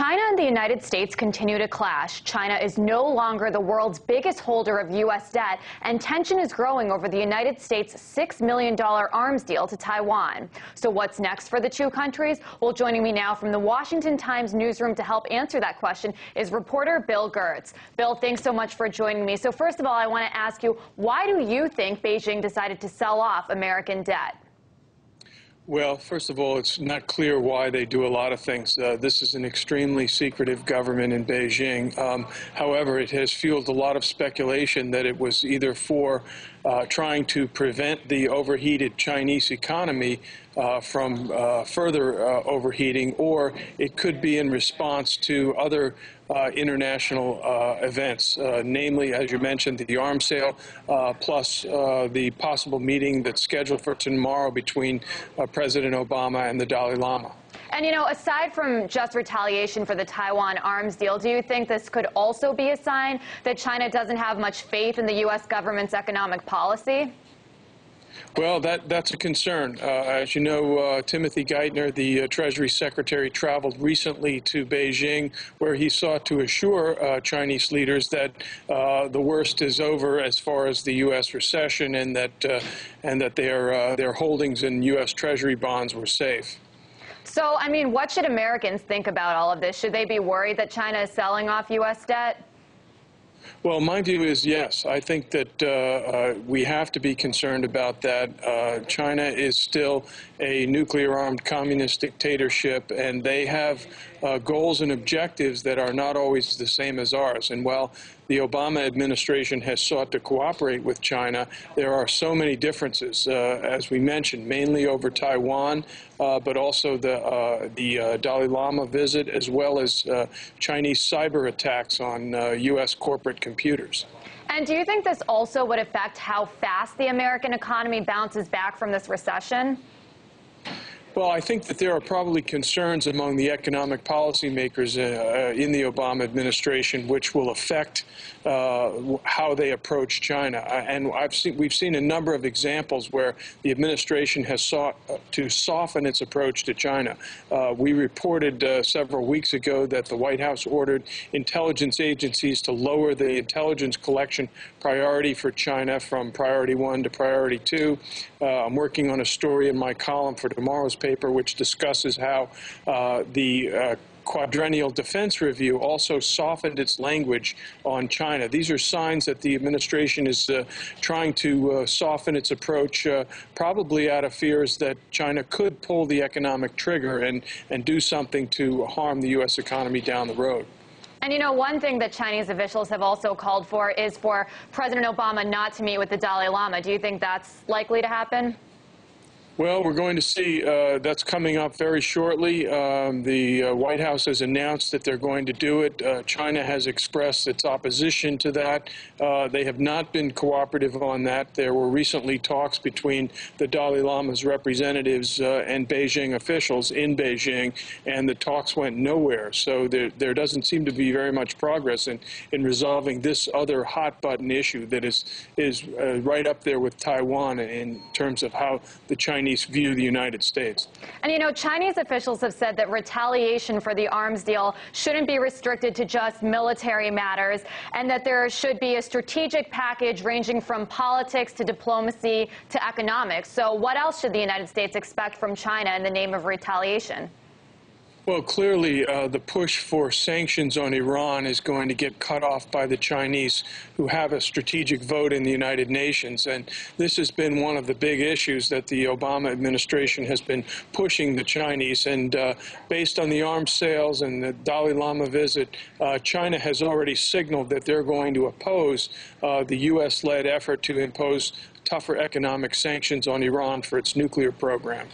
China and the United States continue to clash. China is no longer the world's biggest holder of U.S. debt, and tension is growing over the United States' $6 million arms deal to Taiwan. So what's next for the two countries? Well, joining me now from the Washington Times newsroom to help answer that question is reporter Bill Gertz. Bill, thanks so much for joining me. So first of all, I want to ask you, why do you think Beijing decided to sell off American debt? Well, first of all, it's not clear why they do a lot of things. This is an extremely secretive government in Beijing. However, it has fueled a lot of speculation that it was either for trying to prevent the overheated Chinese economy from further overheating, or it could be in response to other international events, namely, as you mentioned, the arms sale, plus the possible meeting that's scheduled for tomorrow between President Obama and the Dalai Lama. And, you know, aside from just retaliation for the Taiwan arms deal, do you think this could also be a sign that China doesn't have much faith in the U.S. government's economic policy? Well, that's a concern. As you know, Timothy Geithner, the Treasury Secretary, traveled recently to Beijing, where he sought to assure Chinese leaders that the worst is over as far as the U.S. recession, and that their holdings in U.S. Treasury bonds were safe. So, I mean, what should Americans think about all of this? Should they be worried that China is selling off U.S. debt? Well, my view is yes. I think that we have to be concerned about that. China is still a nuclear-armed communist dictatorship, and they have goals and objectives that are not always the same as ours. And while the Obama administration has sought to cooperate with China, there are so many differences, as we mentioned, mainly over Taiwan, but also the Dalai Lama visit, as well as Chinese cyber attacks on U.S. corporate computers. And do you think this also would affect how fast the American economy bounces back from this recession? Well, I think that there are probably concerns among the economic policymakers in the Obama administration which will affect how they approach China. And we've seen a number of examples where the administration has sought to soften its approach to China. We reported several weeks ago that the White House ordered intelligence agencies to lower the intelligence collection priority for China from priority 1 to priority 2. I'm working on a story in my column for tomorrow's paper which discusses how the quadrennial defense review also softened its language on China. These are signs that the administration is trying to soften its approach, probably out of fears that China could pull the economic trigger and do something to harm the U.S. economy down the road. And, you know, one thing that Chinese officials have also called for is for President Obama not to meet with the Dalai Lama. Do you think that's likely to happen? Well, we're going to see. That's coming up very shortly. The White House has announced that they're going to do it. China has expressed its opposition to that. They have not been cooperative on that. There were recently talks between the Dalai Lama's representatives and Beijing officials in Beijing, and the talks went nowhere. So there doesn't seem to be very much progress in resolving this other hot-button issue that is right up there with Taiwan in terms of how the Chinese view the United States. And, you know, Chinese officials have said that retaliation for the arms deal shouldn't be restricted to just military matters, and that there should be a strategic package ranging from politics to diplomacy to economics. So what else should the United States expect from China in the name of retaliation? Well, clearly, the push for sanctions on Iran is going to get cut off by the Chinese, who have a strategic vote in the United Nations. And this has been one of the big issues that the Obama administration has been pushing the Chinese. And based on the arms sales and the Dalai Lama visit, China has already signaled that they're going to oppose the U.S.-led effort to impose tougher economic sanctions on Iran for its nuclear program.